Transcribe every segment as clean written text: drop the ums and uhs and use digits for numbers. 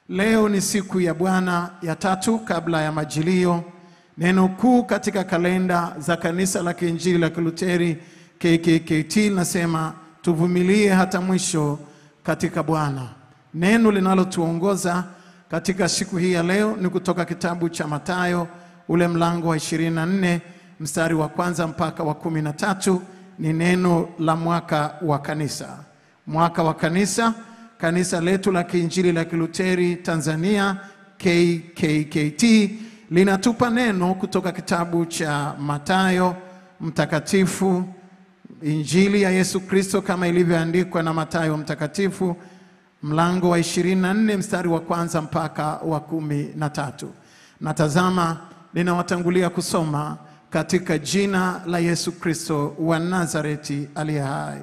Leo ni siku ya Bwana ya tatu kabla ya Majilio. Neno kuu katika kalenda za kanisa la Kiinjili la Kiluteri KKKT linasema tuvumilie hata mwisho katika Bwana. Neno linalotuongoza katika siku hii ya leo ni kutoka kitabu cha Mathayo ule mlango wa 24 mstari wa kwanza mpaka wa 13. Ni neno la mwaka wa kanisa. Mwaka wa kanisa, kanisa letu la Kiinjili la Kiluteri Tanzania KKKT linatupa neno kutoka kitabu cha Mathayo mtakatifu, Injili ya Yesu Kristo kama ilivyoandikwa na Mathayo mtakatifu, mlango wa 24 mstari wa kwanza mpaka wa 13. Natazama ninawatangulia kusoma katika jina la Yesu Kristo wa Nazareti aliye hai.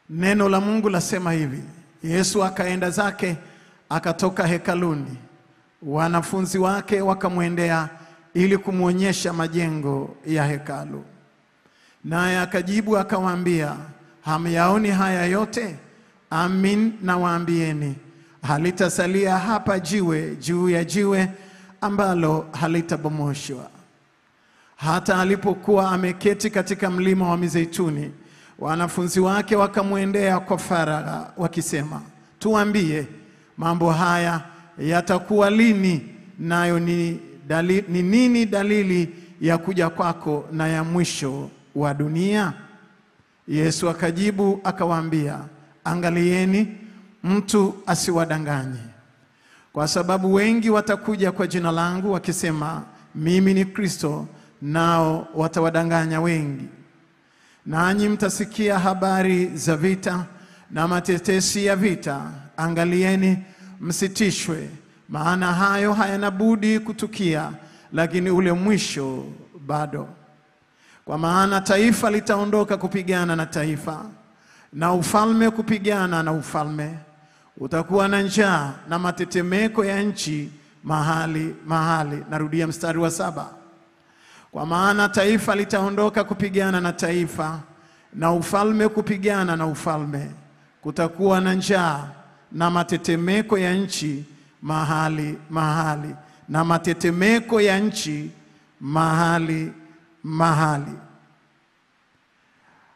Neno la Mungu lasema hivi: Yesu akaenda zake akatoka hekaluni. Wanafunzi wake wakamwendea ili kumuonyesha majengo ya hekalu. Naye akajibu akawaambia, hamyaoni haya yote? Amin nawaambieni, halitasalia hapa jiwe juu ya jiwe ambalo halitabomoshwa. Hata alipokuwa ameketi katika mlima wa Mizeituni, wanafunzi wake wakamwendea kwa faragha wakisema, tuambie, mambo haya yatakuwa lini, nayo ni nini dalili ya kuja kwako na ya mwisho wa dunia? Yesu akajibu akawaambia, angalieni mtu asiwadanganye, kwa sababu wengi watakuja kwa jina langu wakisema, mimi ni Kristo, nao watawadanganya wengi. Nanyi mtasikia habari za vita na matetesi ya vita. Angalieni msitishwe, maana hayo hayana budi kutukia, lakini ule mwisho bado. Kwa maana taifa litaondoka kupigana na taifa, na ufalme kupigana na ufalme. Utakuwa na njaa na matetemeko ya nchi mahali mahali. Narudia mstari wa 7. Kwa maana taifa litaondoka kupigana na taifa, na ufalme kupigana na ufalme. Kutakuwa na njaa na matetemeko ya nchi mahali mahali, na matetemeko ya nchi mahali mahali.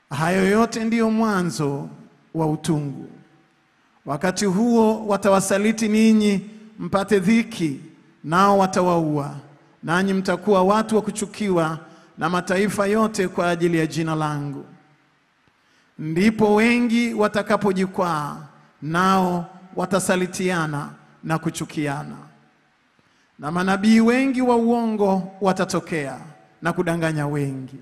Hayo yote ndiyo mwanzo wa utungu. Wakati huo watawasaliti ninyi mpate dhiki, nao watawaua. Nanyi mtakuwa watu wa kuchukiwa na mataifa yote kwa ajili ya jina langu. Ndipo wengi watakapojikwaa, nao watasalitiana na kuchukiana. Na manabii wengi wa uongo watatokea na kudanganya wengi.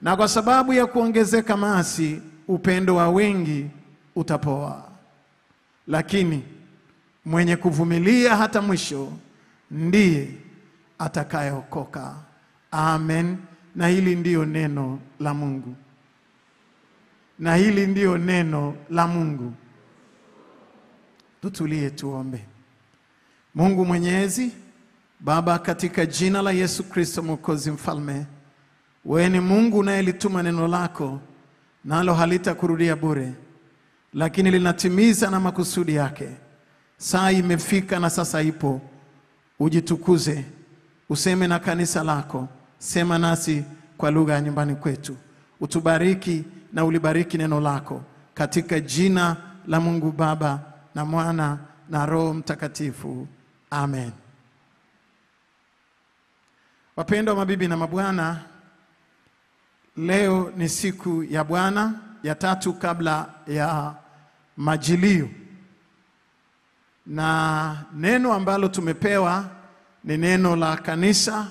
Na kwa sababu ya kuongezeka maasi, upendo wa wengi utapoa. Lakini mwenye kuvumilia hata mwisho ndiye atakayeokoka. Amen. Na hili ndiyo neno la Mungu. Na hili ndiyo neno la Mungu. Tutulie tuombe. Mungu Mwenyezi, Baba, katika jina la Yesu Kristo Mwokozi Mfalme, wewe ni Mungu unayelituma neno lako, nalo halitakurudia bure, lakini linatimiza na makusudi yake. Saa imefika na sasa ipo. Ujitukuze, useme na kanisa lako, sema nasi kwa lugha ya nyumbani kwetu. Utubariki na ulibariki neno lako, katika jina la Mungu Baba na Mwana na Roho Mtakatifu. Amen. Wapendwa mabibi na mabwana, leo ni siku ya Bwana ya tatu kabla ya Majilio. Na neno ambalo tumepewa ni neno la kanisa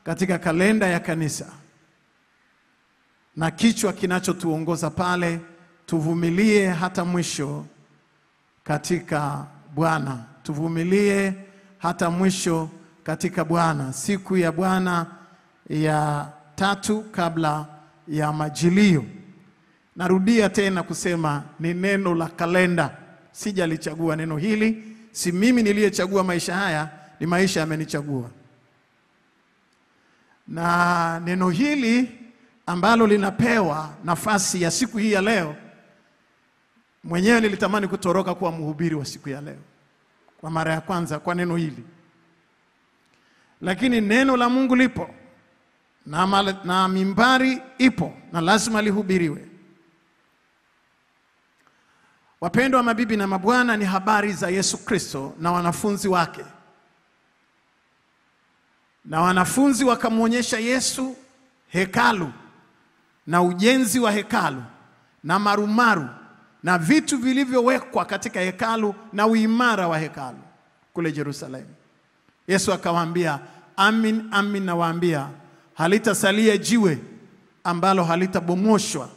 katika kalenda ya kanisa. Na kichwa kinachotuongoza pale, tuvumilie hata mwisho katika Bwana. Tuvumilie hata mwisho katika Bwana. Siku ya Bwana ya tatu kabla ya Majilio. Narudia tena kusema ni neno la kalenda. Sijalichagua neno hili, si mimi niliyechagua maisha haya, ni maisha yamenichagua. Na neno hili ambalo linapewa nafasi ya siku hii ya leo Mwenyewe nilitamani kutoroka kuwa mhubiri wa siku ya leo kwa mara ya kwanza kwa neno hili. Lakini neno la Mungu lipo na mimbari ipo na lazima lihubiriwe. Wapendwa wa mabibi na mabwana, ni habari za Yesu Kristo na wanafunzi wake. Na wanafunzi wakamuonyesha Yesu hekalu na ujenzi wa hekalu na marumaru na vitu vilivyowekwa katika hekalu na uimara wa hekalu kule Yerusalemu. Yesu akawaambia, amin amin nawaambia, halitasalia jiwe ambalo halitabomoshwa,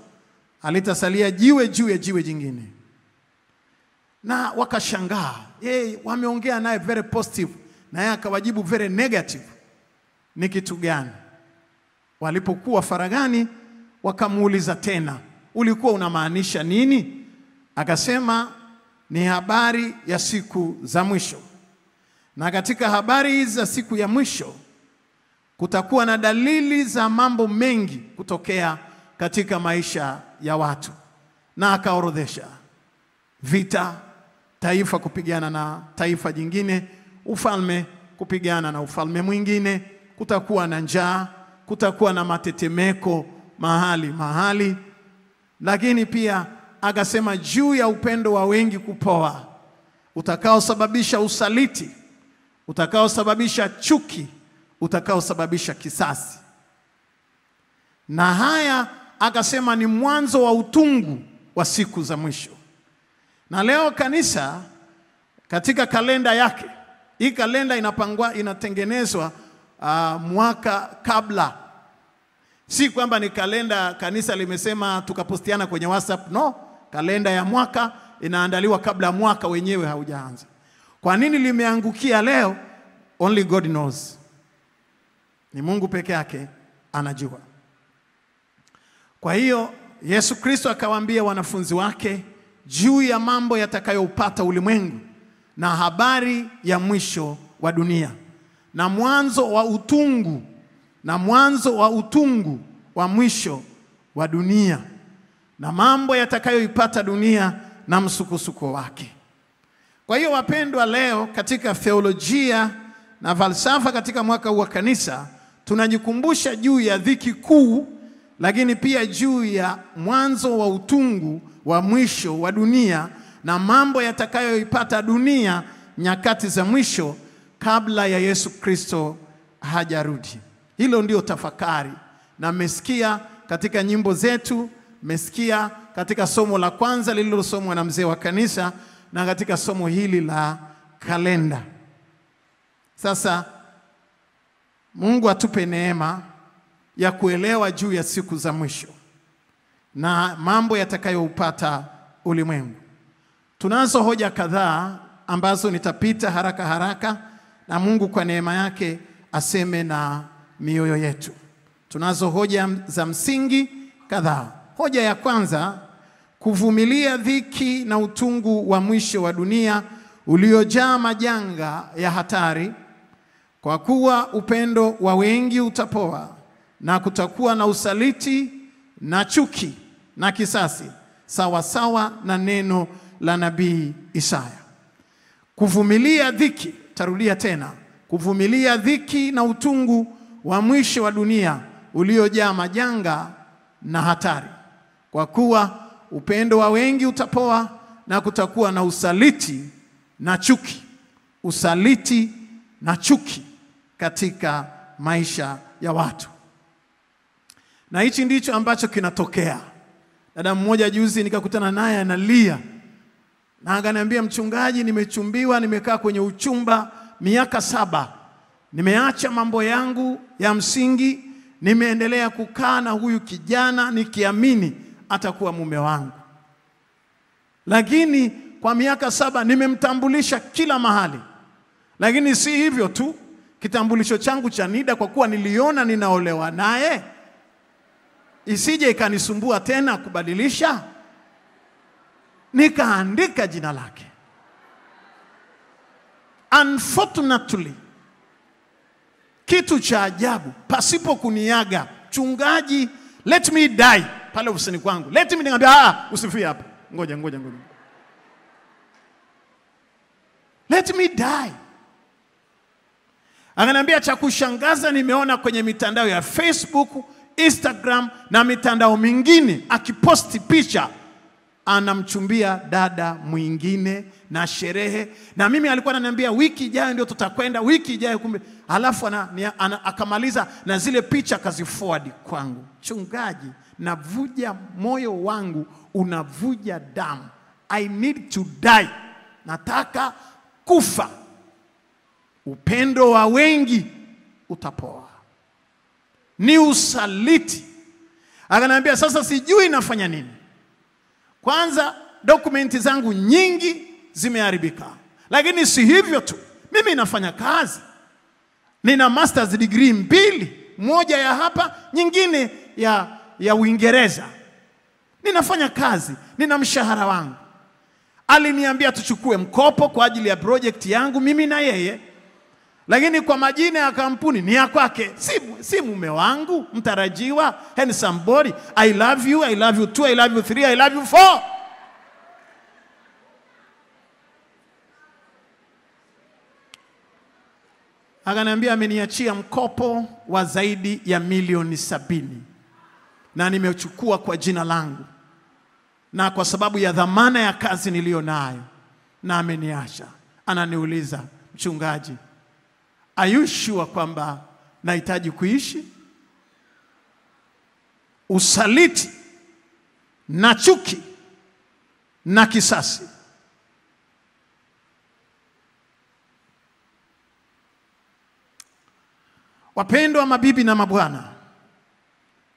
halitasalia jiwe juu ya jiwe jingine. Na wakashangaa, wameongea naye very positive na yeye akawajibu very negative. Ni kitu gani? Walipokuwa faragani wakamuuliza tena, ulikuwa unamaanisha nini? Akasema, ni habari ya siku za mwisho. Na katika habari hizi za siku ya mwisho kutakuwa na dalili za mambo mengi kutokea katika maisha ya watu. Na akaorodhesha vita, taifa kupigana na taifa jingine, ufalme kupigana na ufalme mwingine, kutakuwa na njaa, kutakuwa na matetemeko mahali. Lakini pia akasema juu ya upendo wa wengi kupoa, utakaosababisha usaliti, utakaosababisha chuki, utakaosababisha kisasi. Na haya akasema ni mwanzo wa utungu wa siku za mwisho. Na leo kanisa katika kalenda yake, hii kalenda inatengenezwa mwaka kabla. Si kwamba ni kalenda kanisa limesema tukapostiana kwenye WhatsApp, no. Kalenda ya mwaka inaandaliwa kabla mwaka wenyewe haujaanza. Kwa nini limeangukia leo? Only God knows. Ni Mungu peke yake anajua. Kwa hiyo Yesu Kristo akawaambia wanafunzi wake juu ya mambo yatakayoupata ulimwengu na habari ya mwisho wa dunia na mwanzo wa utungu wa mwisho wa dunia na mambo yatakayoipata dunia na msukosuko wake. Kwa hiyo wapendwa, leo katika theolojia na falsafa katika mwaka huu wa kanisa tunajikumbusha juu ya dhiki kuu, lakini pia juu ya mwanzo wa utungu wa mwisho wa dunia na mambo yatakayoipata dunia nyakati za mwisho kabla ya Yesu Kristo hajarudi. Hilo ndio tafakari, na mmesikia katika nyimbo zetu, mmesikia katika somo la kwanza lililosomwa na mzee wa kanisa, na katika somo hili la kalenda. Sasa Mungu atupe neema ya kuelewa juu ya siku za mwisho na mambo yatakayoupata ulimwengu. Tunazo hoja kadhaa ambazo nitapita haraka na Mungu kwa neema yake aseme na mioyo yetu. Tunazo hoja za msingi kadhaa. Hoja ya kwanza, kuvumilia dhiki na utungu wa mwisho wa dunia uliojaa majanga ya hatari, kwa kuwa upendo wa wengi utapoa na kutakuwa na usaliti na chuki na kisasi, sawa na neno la nabii Isaya. Kuvumilia dhiki, tarudia tena, kuvumilia dhiki na utungu wa mwisho wa dunia uliojaa majanga na hatari, kwa kuwa upendo wa wengi utapoa na kutakuwa na usaliti na chuki. Usaliti na chuki katika maisha ya watu. Na hichi ndicho ambacho kinatokea. Dada mmoja juzi nikakutana naye analia. Na akaniambia, mchungaji, nimechumbiwa, nimekaa kwenye uchumba miaka 7. Nimeacha mambo yangu ya msingi, nimeendelea kukaa na huyu kijana nikiamini atakuwa mume wangu. Lakini kwa miaka 7 nimemtambulisha kila mahali. Lakini si hivyo tu, kitambulisho changu cha NIDA kwa kuwa niliona ninaolewa naye, isije ikanisumbua tena kubadilisha, nikaandika jina lake. Unfortunately, kitu cha ajabu, pasipo kuniaga, mchungaji, let me die pale ofisini kwangu. Let me, niambia, usifie hapa. Ngoja. let me die. Akaniambia cha kushangaza nimeona kwenye mitandao ya Facebook, Instagram na mitandao mingine akiposti picha anamchumbia dada mwingine na sherehe, na mimi alikuwa ananiambia wiki ijayo ndio tutakwenda, wiki ijayo, kumbe alafu akamaliza na zile picha akaziforward kwangu. Mchungaji, navuja, moyo wangu unavuja damu. I need to die. Nataka kufa. Upendo wa wengi utapoa. Ni usaliti. Akaniambia sasa sijui nafanya nini. Kwanza dokumenti zangu nyingi zimeharibika. Lakini si hivyo tu. Mimi nafanya kazi. Nina master's degree 2, moja ya hapa, nyingine ya Uingereza. Ninafanya kazi, nina mshahara wangu. Aliniambia tuchukue mkopo kwa ajili ya project yangu mimi na yeye. Lakini kwa majina ya kampuni ni ya kwake. Si mume wangu mtarajiwa, handsome body. I love you, I love you 2, I love you 3, I love you 4. Akaniambia ameniachia mkopo wa zaidi ya milioni 70. Na nimechukua kwa jina langu. Na kwa sababu ya dhamana ya kazi niliyo nayo, na ameniacha. Ananiuliza, mchungaji, are you sure kwamba nahitaji kuishi? Usaliti na chuki na kisasi. Wapendwa mabibi na mabwana,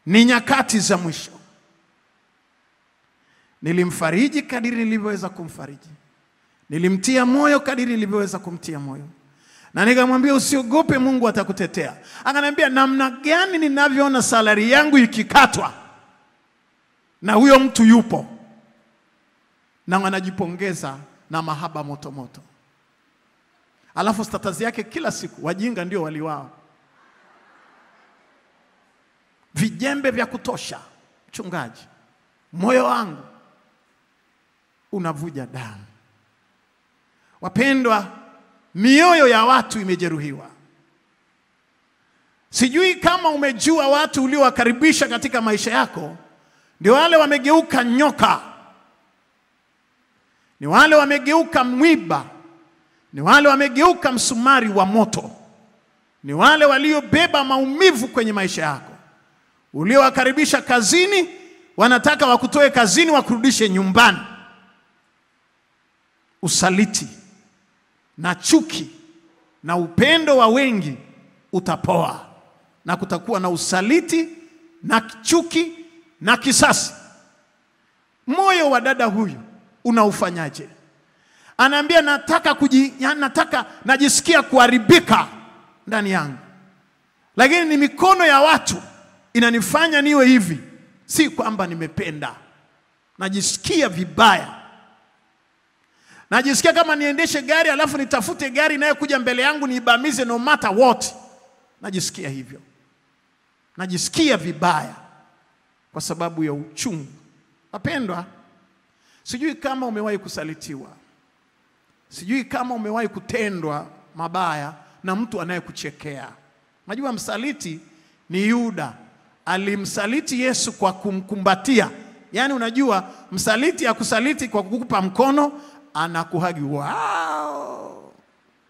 ni nyakati za mwisho. Nilimfariji kadiri nilivyoweza kumfariji. Nilimtia moyo kadiri nilivyoweza kumtia moyo. Na nikamwambia usiogope, Mungu atakutetea. Akaniambia namna gani ninavyoona salary yangu ikikatwa na huyo mtu yupo. Na wanajipongeza na mahaba moto moto. Alafu status yake kila siku, wajinga ndio waliwao. Vijembe vya kutosha. Mchungaji, moyo wangu unavuja damu. Wapendwa, mioyo ya watu imejeruhiwa. Sijui kama umejua watu uliowakaribisha katika maisha yako ndio wale wamegeuka nyoka. Ni wale wamegeuka mwiba. Ni wale wamegeuka msumari wa moto. Ni wale waliobeba maumivu kwenye maisha yako. Uliowakaribisha kazini, wanataka wakutoe kazini wakurudishe nyumbani. Usaliti na chuki na upendo wa wengi utapoa. Na kutakuwa na usaliti na chuki na kisasi. Moyo wa dada huyu unaufanyaje? Anaambia najisikia kuharibika ndani yangu. Lakini ni mikono ya watu inanifanya niwe hivi. Si kwamba nimependa. Najisikia vibaya. Najisikia kama niendeshe gari alafu nitafute gari inayokuja mbele yangu niibamize no matter what. Najisikia hivyo. Najisikia vibaya kwa sababu ya uchungu. Wapendwa, sijui kama umewahi kusalitiwa. Sijui kama umewahi kutendwa mabaya na mtu anayekuchekea. Najua msaliti ni Yuda. Alimsaliti Yesu kwa kumkumbatia. Yaani unajua msaliti akusaliti kwa kukupa mkono, anakuhagi. Wow!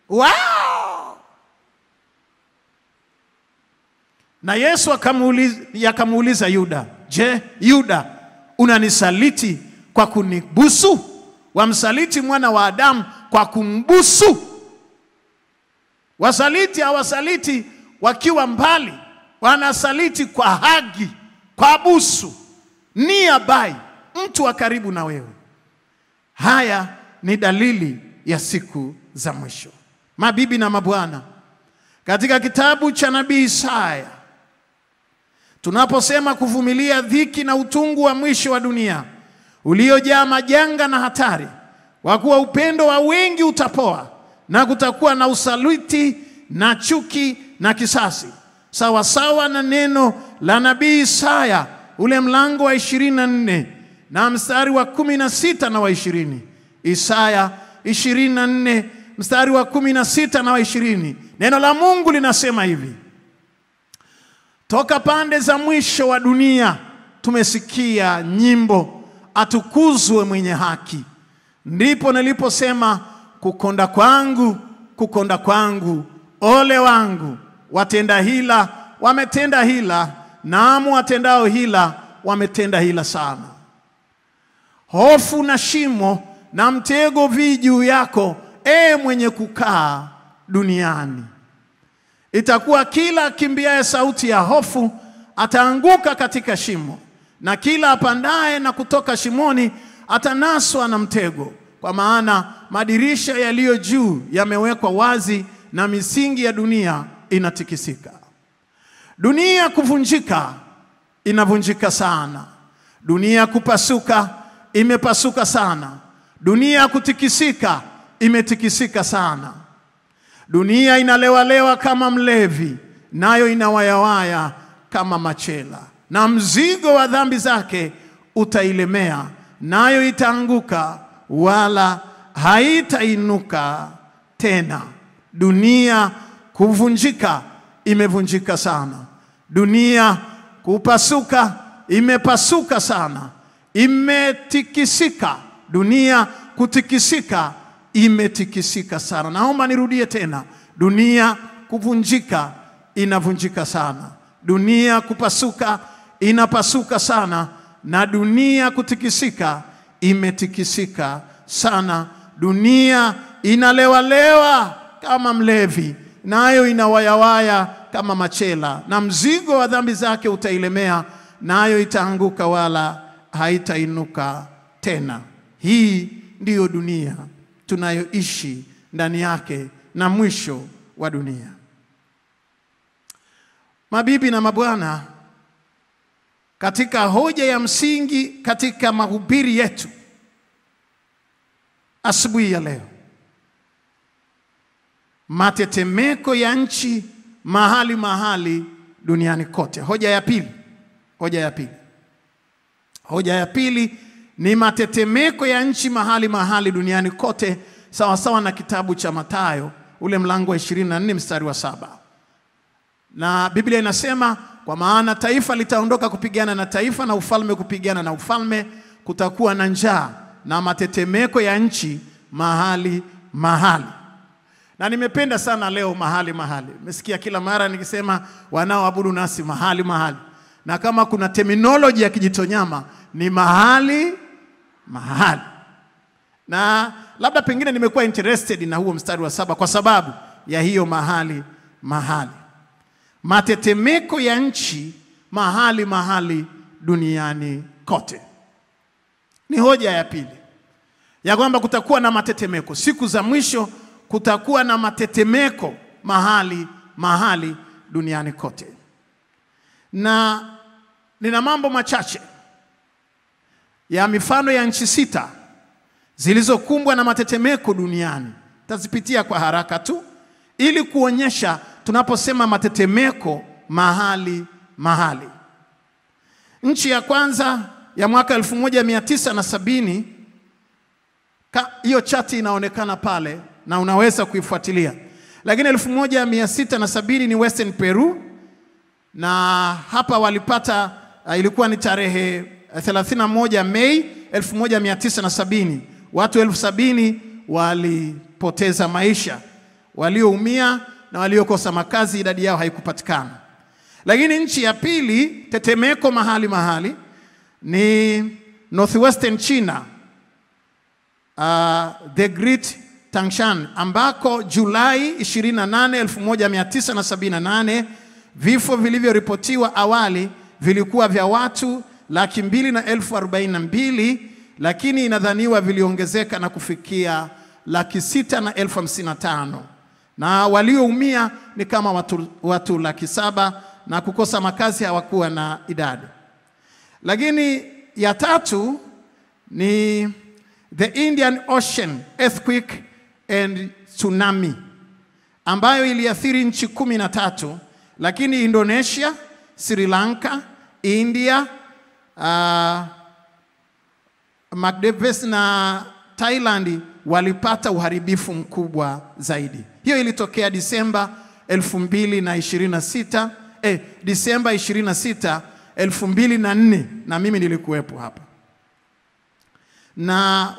Wow! Na Yesu akamuuliza Yuda, "Je, Yuda, unanisaliti kwa kunibusu? Wamsaliti mwana wa Adamu kwa kumbusu." Wasaliti hawasaliti wakiwa mbali. Wanasaliti kwa hagi, kwa busu, nearby, mtu wa karibu na wewe. Haya ni dalili ya siku za mwisho. Mabibi na mabwana, katika kitabu cha nabii Isaya, tunaposema kuvumilia dhiki na utungu wa mwisho wa dunia uliojaa majanga na hatari, kwa kuwa upendo wa wengi utapoa na kutakuwa na usaliti na chuki na kisasi, sawa sawa na neno la nabii Isaya ule mlango wa 24 na mstari wa 16 na wa 20. Isaya 24 mstari wa 16 na wa 20. Neno la Mungu linasema hivi: toka pande za mwisho wa dunia tumesikia nyimbo, atukuzwe mwenye haki. Ndipo niliposema, kukonda kwangu, kukonda kwangu, ole wangu, watenda hila wametenda hila, naam watendao hila wametenda hila sana. Hofu na shimo na mtego vi juu yako, mwenye kukaa duniani. Itakuwa kila akimbiaye sauti ya hofu ataanguka katika shimo, na kila apandaye na kutoka shimoni atanaswa na mtego. Kwa maana madirisha yaliyo juu yamewekwa wazi, na misingi ya dunia inatikisika. Dunia kuvunjika, inavunjika sana. Dunia kupasuka, imepasuka sana. Dunia kutikisika, imetikisika sana. Dunia inalewalewa kama mlevi, nayo inawayawaya kama machela. Na mzigo wa dhambi zake utailemea, nayo itaanguka wala haitainuka tena. Dunia kuvunjika, imevunjika sana. Dunia kupasuka, imepasuka sana. Imetikisika, dunia kutikisika, imetikisika sana. Naomba nirudie tena: dunia kuvunjika, inavunjika sana. Dunia kupasuka, inapasuka sana. Na dunia kutikisika, imetikisika sana. Dunia inalewalewa kama mlevi, nayo inawayawaya kama machela. Na mzigo wa dhambi zake utailemea, nayo itaanguka wala haitainuka tena. Hii ndiyo dunia tunayoishi ndani yake, na mwisho wa dunia. Mabibi na mabwana, katika hoja ya msingi katika mahubiri yetu asubuhi ya leo, matetemeko ya nchi mahali mahali duniani kote. Hoja ya pili ni matetemeko ya nchi mahali mahali duniani kote, sawa sawa na kitabu cha Mathayo ule mlango wa 24 mstari wa 7. Na Biblia inasema, kwa maana taifa litaondoka kupigana na taifa, na ufalme kupigana na ufalme. Kutakuwa na njaa na matetemeko ya nchi mahali mahali. Na nimependa sana leo mahali mahali. Nimesikia kila mara nikisema wanaoabudu nasi mahali mahali. Na kama kuna terminology ya Kijitonyama ni mahali mahali. Na labda pengine nimekuwa interested na huo mstari wa 7 kwa sababu ya hiyo mahali mahali. Matetemeko ya nchi mahali mahali duniani kote. Ni hoja ya pili, ya kwamba kutakuwa na matetemeko siku za mwisho. Kutakuwa na matetemeko mahali mahali duniani kote. Na nina mambo machache ya mifano ya nchi 6 zilizokumbwa na matetemeko duniani. Tazipitia kwa haraka tu ili kuonyesha tunaposema matetemeko mahali mahali. Nchi ya kwanza ya mwaka 1970, hiyo chati inaonekana pale na unaweza kuifuatilia. Lakini 1670 ni Western Peru, na hapa walipata ilikuwa ni tarehe 31 Mei 1970. Watu 70,000 walipoteza maisha, walioumia na waliokosa makazi idadi yao haikupatikana. Lakini nchi ya pili tetemeko mahali mahali ni Northwestern China, the Great Tangshan, ambako Julai 28, 1978 vifo vilivyoripotiwa awali vilikuwa vya watu 242,042, lakini inadhaniwa viliongezeka na kufikia 655,055. Na walioumia ni kama watu 700,000, na kukosa makazi hawakuwa na idadi. Lakini ya tatu ni the Indian Ocean earthquake and tsunami, ambayo iliathiri nchi 13, lakini Indonesia, Sri Lanka, India, Maldives na Thailand walipata uharibifu mkubwa zaidi. Hiyo ilitokea Disemba 2026, Disemba 26, 2004, na mimi nilikuwepo hapa. Na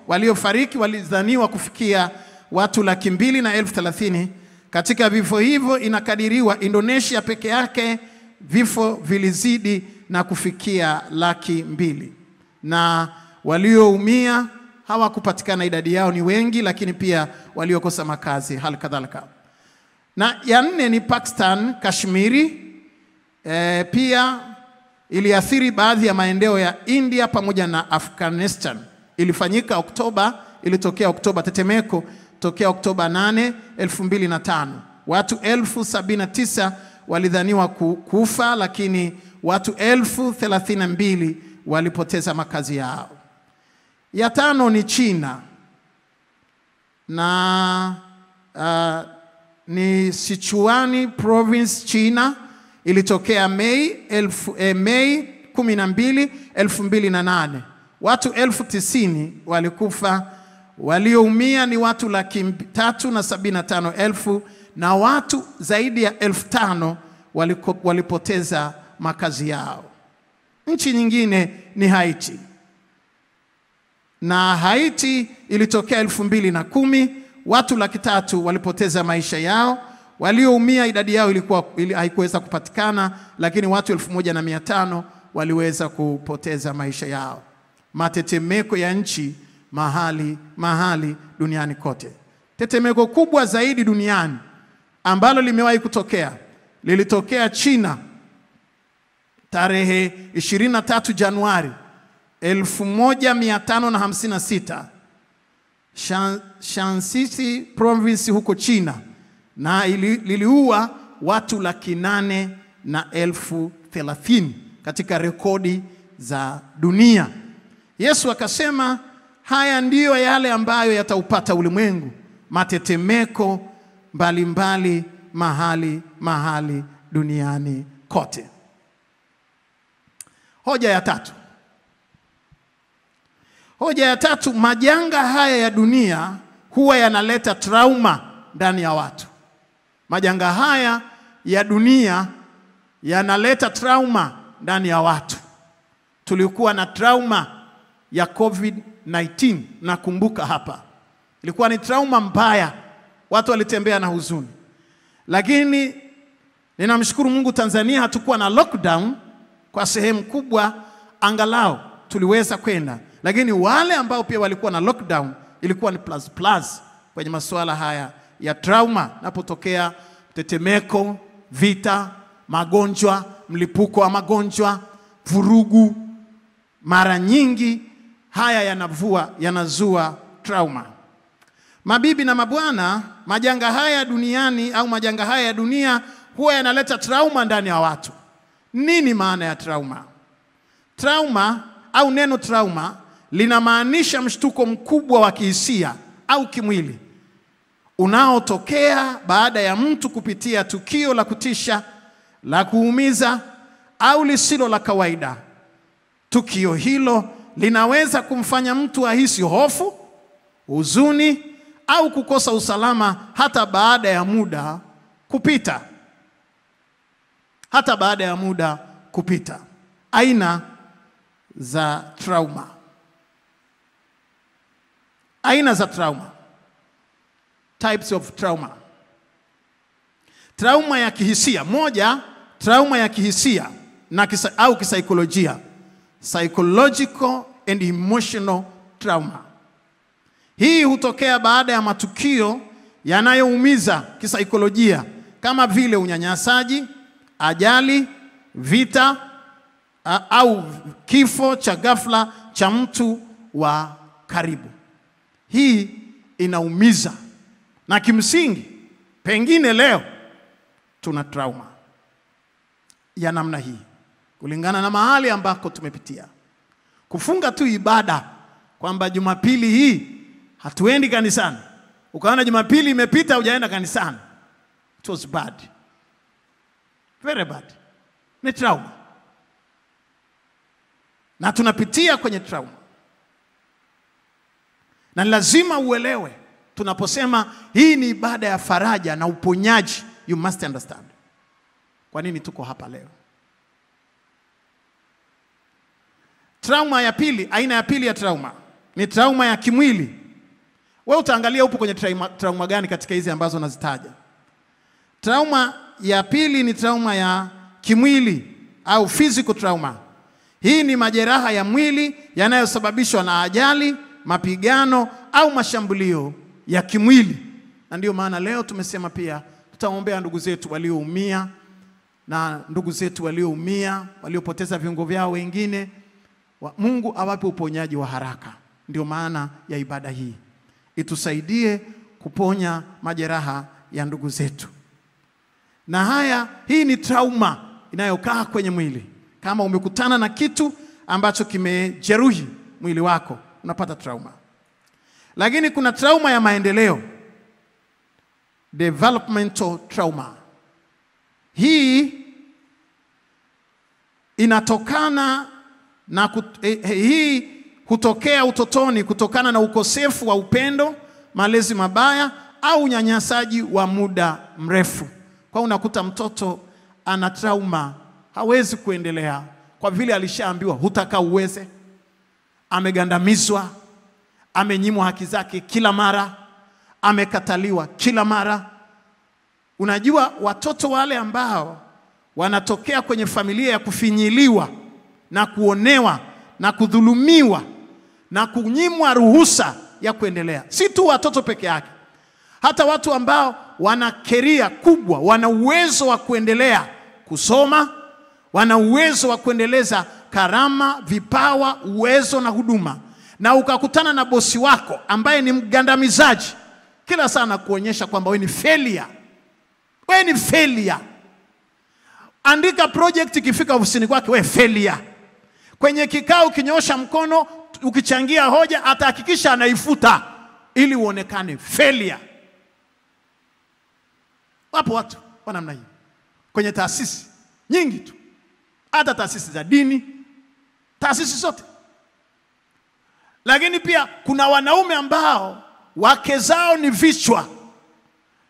waliofariki walidhaniwa kufikia watu 200,030. Katika vifo hivyo inakadiriwa Indonesia peke yake vifo vilizidi na kufikia 200,000. Na walioumia hawakupatikana, idadi yao ni wengi, lakini pia waliokosa makazi hali kadhalika. Na ya 4 ni Pakistan, Kashmiri, pia iliathiri baadhi ya maeneo ya India pamoja na Afghanistan. Ilifanyika Oktoba, ilitokea Oktoba, tetemeko tokea Oktoba 8, 2005. Watu 79,000 walidhaniwa kufa, lakini watu 32,000 walipoteza makazi yao. Ya 5 ni China, na ni Sichuan province, China. Ilitokea Mei 12, 2008. Watu 90,000 walikufa. Walioumia ni watu 375,000, na watu zaidi ya 5,000 walipoteza makazi yao. Nchi nyingine ni Haiti, na Haiti ilitokea 2010. Watu 300,000 walipoteza maisha yao. Walioumia idadi yao haikuweza kupatikana, lakini watu 1,500 waliweza kupoteza maisha yao. Matetemeko ya nchi mahali duniani kote. Tetemeko kubwa zaidi duniani ambalo limewahi kutokea lilitokea China tarehe 23 Januari 1556, Shaanxi province huko China, na liliua watu 830,000 katika rekodi za dunia. Yesu akasema haya ndiyo yale ambayo yataupata ulimwengu, matetemeko mbalimbali mahali duniani kote. Hoja ya tatu, majanga haya ya dunia huwa yanaleta trauma ndani ya watu. Majanga haya ya dunia yanaleta trauma ndani ya watu. Tulikuwa na trauma ya COVID-19, nakumbuka hapa. Ilikuwa ni trauma mbaya, watu walitembea na huzuni. Lakini ninamshukuru Mungu, Tanzania hatukuwa na lockdown kwa sehemu kubwa, angalau tuliweza kwenda. Lakini wale ambao pia walikuwa na lockdown, ilikuwa ni plus kwenye masuala haya ya trauma. Napotokea tetemeko, vita, magonjwa, mlipuko wa magonjwa, vurugu, mara nyingi haya yanazua trauma. Mabibi na mabwana, majanga haya duniani au majanga haya ya dunia huwa yanaleta trauma ndani ya watu. Nini maana ya trauma? Trauma au neno trauma linamaanisha mshtuko mkubwa wa kihisia au kimwili unaotokea baada ya mtu kupitia tukio la kutisha, la kuumiza au lisilo la kawaida. Tukio hilo linaweza kumfanya mtu ahisi hofu, huzuni au kukosa usalama hata baada ya muda kupita. Aina za trauma. Types of trauma. Trauma ya kihisia. Moja, trauma ya kihisia au kisaikolojia. Psychological and emotional trauma. Hii hutokea baada ya matukio yanayoumiza kisaikolojia kama vile unyanyasaji, ajali, vita au kifo cha ghafla cha mtu wa karibu. Hii inaumiza, na kimsingi pengine leo tuna trauma ya namna hii kulingana na mahali ambako tumepitia. Kufunga tu ibada kwamba Jumapili hii hatuendi kanisani, ukaona Jumapili imepita hujaenda kanisani, it was bad, very bad. Ni trauma, na tunapitia kwenye trauma. Na lazima uelewe, tunaposema hii ni ibada ya faraja na uponyaji, you must understand kwa nini tuko hapa leo. Trauma ya pili, aina ya pili ya trauma ni trauma ya kimwili. Wewe utaangalia upo kwenye trauma gani katika hizi ambazo nazitaja. Trauma ya pili ni trauma ya kimwili au physical trauma. Hii ni majeraha ya mwili yanayosababishwa na ajali, mapigano au mashambulio ya kimwili. Na ndio maana leo tumesema pia tutaombea ndugu zetu walioumia na ndugu zetu walioumia, waliopoteza viungo vyao wengine. Mungu awape uponyaji wa haraka. Ndio maana ya ibada hii. Itusaidie kuponya majeraha ya ndugu zetu. Na hii ni trauma inayokaa kwenye mwili. Kama umekutana na kitu ambacho kimejeruhi mwili wako, unapata trauma. Lakini kuna trauma ya maendeleo, developmental trauma. Hii inatokana na hii hutokea utotoni kutokana na ukosefu wa upendo, malezi mabaya au unyanyasaji wa muda mrefu. Kwa unakuta mtoto ana trauma, hawezi kuendelea kwa vile alishaambiwa hutaka uweze, amegandamizwa, amenyimwa haki zake kila mara, amekataliwa kila mara. Unajua watoto wale ambao wanatokea kwenye familia ya kufinyiliwa na kuonewa na kudhulumiwa na kunyimwa ruhusa ya kuendelea, si tu watoto peke yake, hata watu ambao wana career kubwa, wana uwezo wa kuendelea kusoma, wana uwezo wa kuendeleza karama, vipawa, uwezo na huduma, na ukakutana na bosi wako ambaye ni mgandamizaji, kila sana kuonyesha kwamba wewe ni failure. Wewe ni failure. Andika project ikifika ofisini kwake, wewe failure. Kwenye kikao ukinyosha mkono, ukichangia hoja, atahakikisha anaifuta ili uonekane failure. Wapo watu wa namna hii kwenye taasisi nyingi tu, hata taasisi za dini, taasisi zote. Lakini pia kuna wanaume ambao wake zao ni vichwa,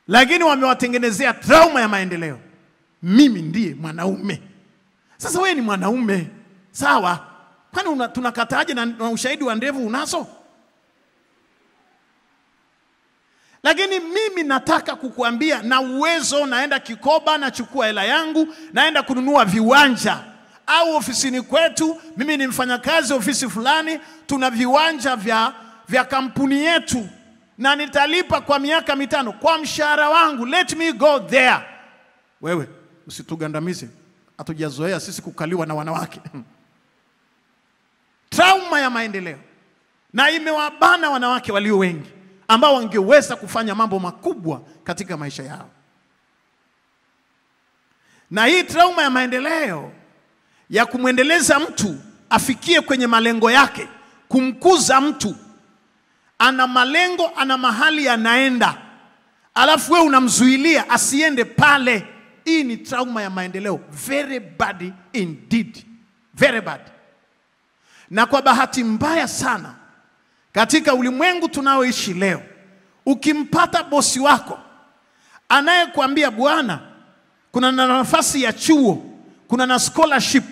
lakini wamewatengenezea trauma ya maendeleo. Mimi ndiye mwanaume. Sasa wewe ni mwanaume, sawa? Kwani tunakataje na ushahidi wa ndevu unazo? Lakini mimi nataka kukuambia na uwezo, naenda Kikoba, nachukua hela yangu, naenda kununua viwanja. Au ofisini kwetu, mimi ni mfanyakazi ofisi fulani, tuna viwanja vya kampuni yetu na nitalipa kwa miaka 5 kwa mshahara wangu. Let me go there. Wewe usitugandamize, hatujazoea sisi kukaliwa na wanawake. Trauma ya maendeleo, na imewabana wanawake walio wengi ambao wangeweza kufanya mambo makubwa katika maisha yao. Na hii trauma ya maendeleo ya kumwendeleza mtu afikie kwenye malengo yake, kumkuza mtu, ana malengo, ana mahali anaenda, alafu wewe unamzuilia asiende pale. Hii ni trauma ya maendeleo, very bad indeed, very bad. Na kwa bahati mbaya sana, katika ulimwengu tunaoishi leo, ukimpata bosi wako anayekwambia bwana, kuna nafasi ya chuo, kuna na scholarship,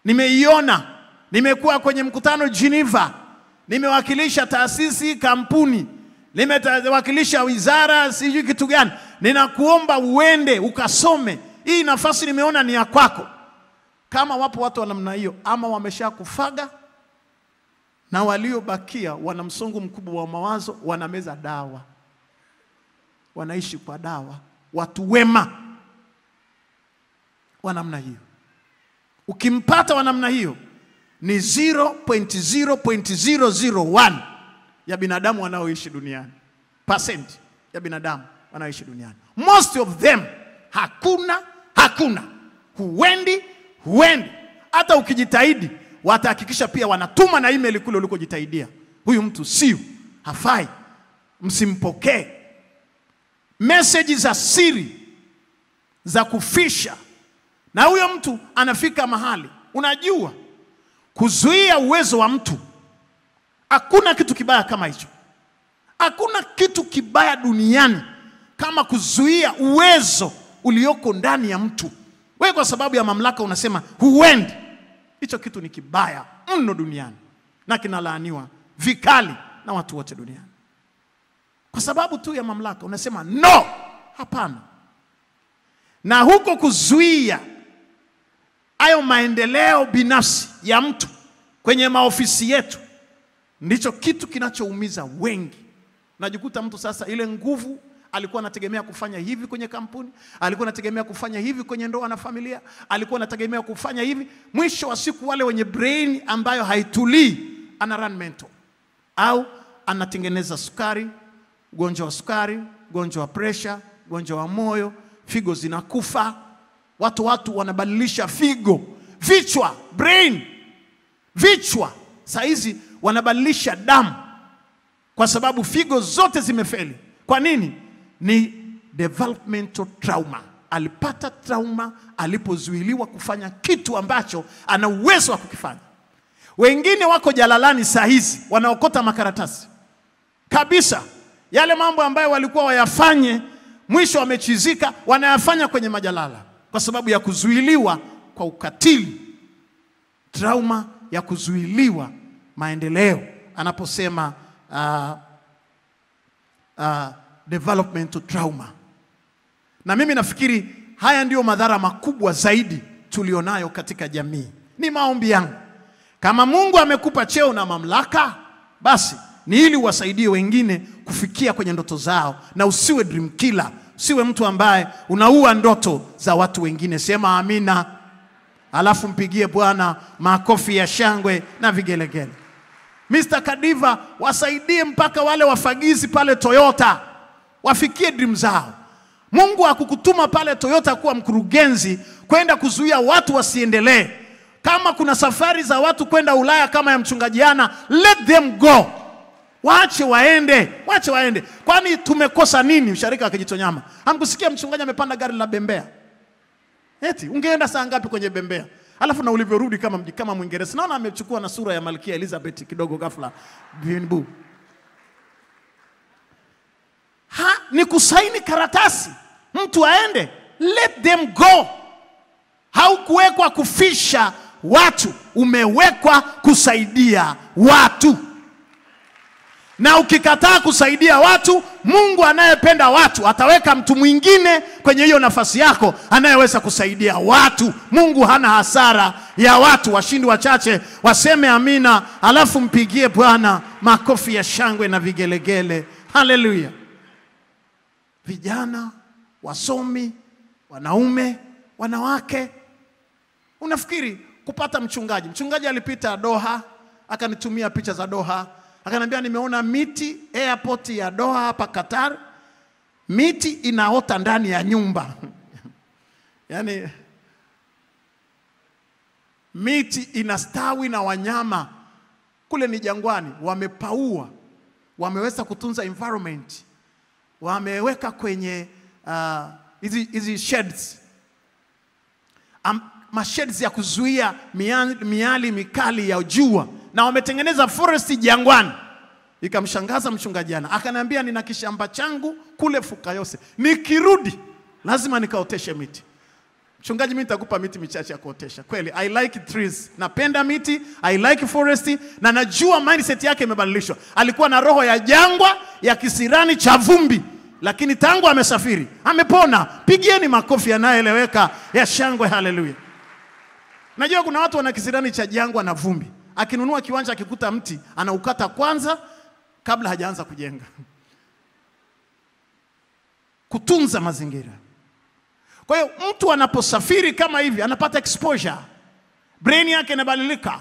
nimeiona, nimekuwa kwenye mkutano Geneva, nimewakilisha taasisi, kampuni, nimewakilisha wizara, sijui kitu gani, ninakuomba uende ukasome, hii nafasi nimeona ni ya kwako. Kama wapo watu wa namna hiyo, ama wameshakufaga na waliobakia wana msongo mkubwa wa mawazo, wanameza dawa, wanaishi kwa dawa. Watu wema wa namna hiyo, ukimpata wa namna hiyo, ni 0.0.001 ya binadamu wanaoishi duniani, percent ya binadamu wanaoishi duniani. Most of them hakuna, huendi. Hata ukijitahidi watahakikisha pia wanatuma na email kule ulikojitaidia, huyu mtu sio, hafai, msimpokee. Message za siri za kufisha, na huyo mtu anafika mahali. Unajua kuzuia uwezo wa mtu, hakuna kitu kibaya kama hicho. Hakuna kitu kibaya duniani kama kuzuia uwezo ulioko ndani ya mtu. Wewe kwa sababu ya mamlaka unasema huendi. Hicho kitu ni kibaya mno duniani na kinalaaniwa vikali na watu wote duniani. Kwa sababu tu ya mamlaka unasema no, hapana. Na huko kuzuia hayo maendeleo binafsi ya mtu kwenye maofisi yetu ndicho kitu kinachoumiza wengi. Najikuta mtu sasa ile nguvu alikuwa anategemea kufanya hivi kwenye kampuni, alikuwa anategemea kufanya hivi kwenye ndoa na familia, alikuwa anategemea kufanya hivi, mwisho wa siku wale wenye brain ambayo haitulii ana run mental, au anatengeneza sukari, ugonjwa wa sukari, ugonjwa wa pressure, ugonjwa wa moyo, figo zinakufa. Watu wanabadilisha figo, vichwa, brain, vichwa saizi wanabadilisha damu kwa sababu figo zote zimefeli. Kwa nini? Ni developmental trauma. Alipata trauma alipozuiliwa kufanya kitu ambacho ana uwezo wa kukifanya. Wengine wako jalalani saa hizi wanaokota makaratasi kabisa. Yale mambo ambayo walikuwa wayafanye mwisho wamechizika, wanayafanya kwenye majalala kwa sababu ya kuzuiliwa kwa ukatili. Trauma ya kuzuiliwa maendeleo. Anaposema developmental trauma. Na mimi nafikiri haya ndio madhara makubwa zaidi tulionayo katika jamii. Ni maombi yangu, kama Mungu amekupa cheo na mamlaka, basi ni ili uwasaidie wengine kufikia kwenye ndoto zao, na usiwe dream killer, usiwe mtu ambaye unaua ndoto za watu wengine. Sema amina, alafu mpigie Bwana makofi ya shangwe na vigelegele. Mr. Kadiva, wasaidie mpaka wale wafagizi pale Toyota wafikie dream zao. Mungu hakukutuma pale Toyota kuwa mkurugenzi kwenda kuzuia watu wasiendelee. Kama kuna safari za watu kwenda Ulaya kama ya mchungaji Ana, let them go. Waache waende, waache waende. Kwani tumekosa nini? Msharika wa Kijitonyama, hamkusikia mchungaji amepanda gari la bembea? Eti ungeenda saa ngapi kwenye bembea? Alafu na ulivyorudi kama Mwingereza. Naona amechukua na sura ya Malkia Elizabeth kidogo ghafla. Binbu. Ni kusaini karatasi. Mtu aende, let them go. Haukuwekwa kufisha watu, umewekwa kusaidia watu. Na ukikataa kusaidia watu, Mungu anayependa watu ataweka mtu mwingine kwenye hiyo nafasi yako anayeweza kusaidia watu. Mungu hana hasara ya watu. Washindi wachache waseme amina, alafu mpigie Bwana makofi ya shangwe na vigelegele. Haleluya. Vijana, wasomi, wanaume, wanawake, unafikiri kupata mchungaji alipita Doha, akanitumia picha za Doha, akaniambia nimeona miti airport ya Doha hapa Qatar, miti inaota ndani ya nyumba. Yani miti inastawi na wanyama kule ni jangwani, wamepaua, wameweza kutunza environment, wameweka kwenye hizi sheds, masheds ya kuzuia miali mikali ya jua, na wametengeneza forest jangwani. Ikamshangaza mchungaji Ana, akaniambia nina kishamba changu kule Fukayose, nikirudi lazima nikaoteshe miti. Mchungaji, mimi nitakupa miti michache ya kuotesha. Kweli, I like trees. Napenda miti, I like forest, na najua mindset yake imebadilishwa. Alikuwa na roho ya jangwa, ya kisirani cha vumbi, lakini tangu amesafiri, amepona. Pigieni makofi yanayoeleweka ya shangwe, haleluya. Najua kuna watu wana kisirani cha jangwa na vumbi. Akinunua kiwanja akikuta mti, anaukata kwanza kabla hajaanza kujenga. Kutunza mazingira. Kwa hiyo mtu anaposafiri kama hivi anapata exposure, brain yake inabadilika.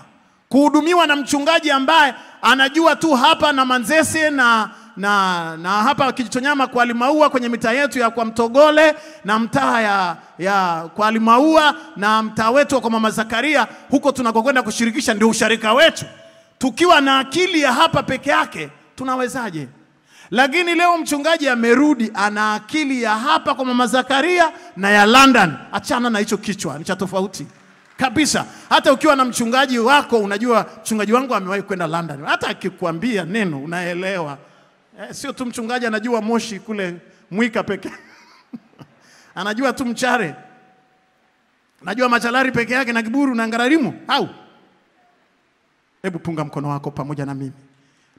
Kuhudumiwa na mchungaji ambaye anajua tu hapa na Manzese na hapa Kijitonyama kwa Alimaua, kwenye mitaa yetu ya kwa Mtogole na mtaa ya kwa Alimaua na mtaa wetu kwa Mama Zakaria, huko tunakokwenda kushirikisha ndio usharika wetu. Tukiwa na akili ya hapa peke yake tunawezaje? Lakini leo mchungaji amerudi ana akili ya hapa kwa Mama Zakaria na ya London. Achana na hicho kichwa, ni cha tofauti kabisa. Hata ukiwa na mchungaji wako unajua mchungaji wangu amewahi kwenda London, hata akikwambia neno unaelewa. Sio tu mchungaji anajua Moshi kule Mwika peke. Anajua tu Mchare. Anajua Machalari peke yake na Kiburu na Ngararimo. Au. Hebu punga mkono wako pamoja na mimi.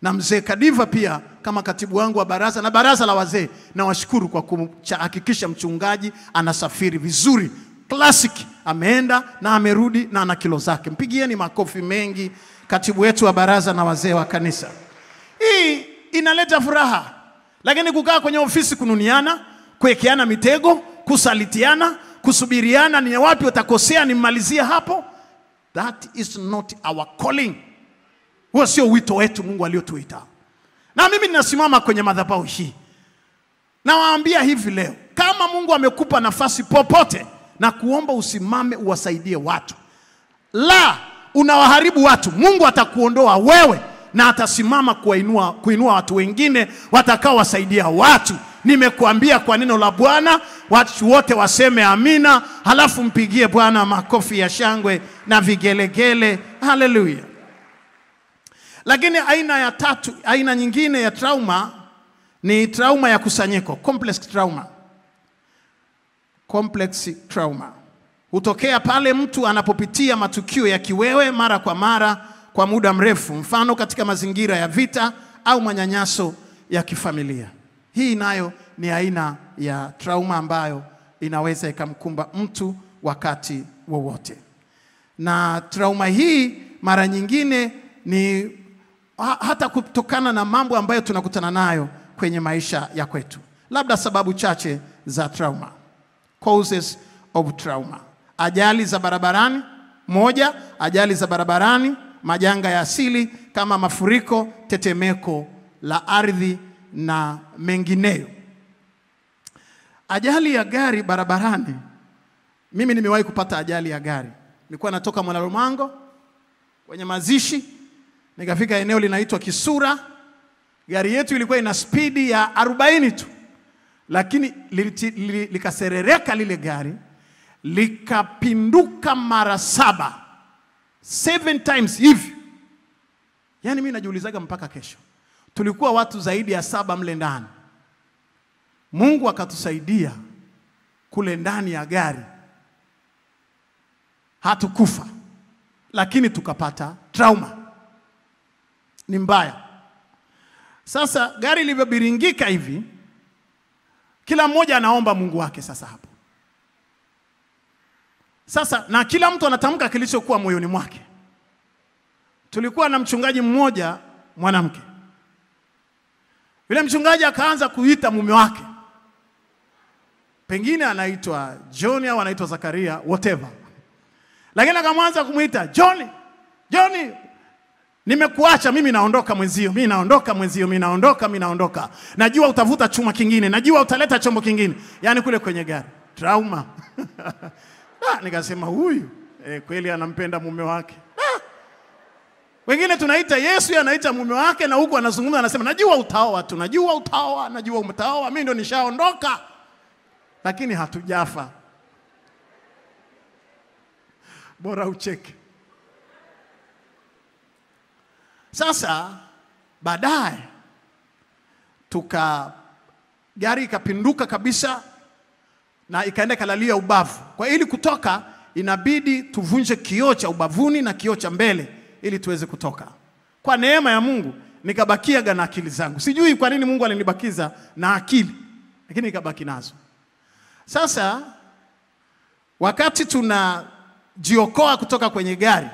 Na mzee Kadiva pia kama katibu wangu wa baraza na baraza la wazee, na washukuru kwa kuhakikisha mchungaji anasafiri vizuri. Classic, ameenda na amerudi na ana kilo zake. Mpigieni makofi mengi katibu wetu wa baraza na wazee wa kanisa. Hii inaleta furaha. Lakini kukaa kwenye ofisi kununiana, kuwekeana mitego, kusalitiana, kusubiriana ni wapi utakosea nimalizia hapo, that is not our calling. Huo sio wito wetu Mungu aliotuita. Na mimi ninasimama kwenye madhabahu hii. Na waambia hivi leo, kama Mungu amekupa nafasi popote, na kuomba usimame uwasaidie watu. La, unawaharibu watu, Mungu atakuondoa wewe na atasimama kuinua watu wengine watakao wasaidia watu. Nimekuambia kwa neno la Bwana, watu wote waseme amina, halafu mpigie Bwana makofi ya shangwe na vigelegele. Haleluya. Lakini aina nyingine ya trauma ni trauma ya kusanyiko, complex trauma. Complex trauma hutokea pale mtu anapopitia matukio ya kiwewe mara kwa mara kwa muda mrefu, mfano katika mazingira ya vita au manyanyaso ya kifamilia. Hii nayo ni aina ya trauma ambayo inaweza ikamkumba mtu wakati wowote. Na trauma hii mara nyingine ni hata kutokana na mambo ambayo tunakutana nayo kwenye maisha ya kwetu. Labda sababu chache za trauma. Causes of trauma. Ajali za barabarani. Moja, ajali za barabarani, majanga ya asili kama mafuriko, tetemeko la ardhi na mengineyo. Ajali ya gari barabarani. Mimi nimewahi kupata ajali ya gari. Nilikuwa natoka Mwanalumango kwenye mazishi, nikafika eneo linaitwa Kisura. Gari yetu ilikuwa ina spidi ya 40 tu. Lakini likaserereka lile gari, likapinduka mara 7 times hivi. Yani mimi najiulizaga mpaka kesho. Tulikuwa watu zaidi ya 7 mle ndani. Mungu akatusaidia kule ndani ya gari. Hatukufa, lakini tukapata trauma. Ni mbaya. Sasa gari lilivyobiringika hivi, kila mmoja anaomba Mungu wake sasa hapo. Sasa na kila mtu anatamka kilichokuwa moyoni mwake. Tulikuwa na mchungaji mmoja mwanamke. Yule mchungaji akaanza kuita mume wake. Pengine anaitwa John au anaitwa Zakaria, whatever. Lakini akamwanza kumuita, John, nimekuacha, mimi naondoka mwenzio, mimi naondoka. Najua utavuta chuma kingine, najua utaleta chombo kingine. Yani kule kwenye gari. Trauma. Nikasema huyu kweli anampenda mume wake. Wengine tunaita Yesu, anaita mume wake, na huko anazungumza anasema najua utaoa tu, najua umetaoa, mimi ndo nishaondoka. Lakini hatujafa. Bora ucheke. Sasa baadaye gari ikapinduka kabisa na ikaenda kalalia ubavu. Kwa ili kutoka inabidi tuvunje kioo cha ubavuni na kioo cha mbele ili tuweze kutoka. Kwa neema ya Mungu nikabakia na akili zangu. Sijui kwa nini Mungu alinibakiza na akili, lakini nikabaki nazo. Sasa wakati tunajiokoa kutoka kwenye gari,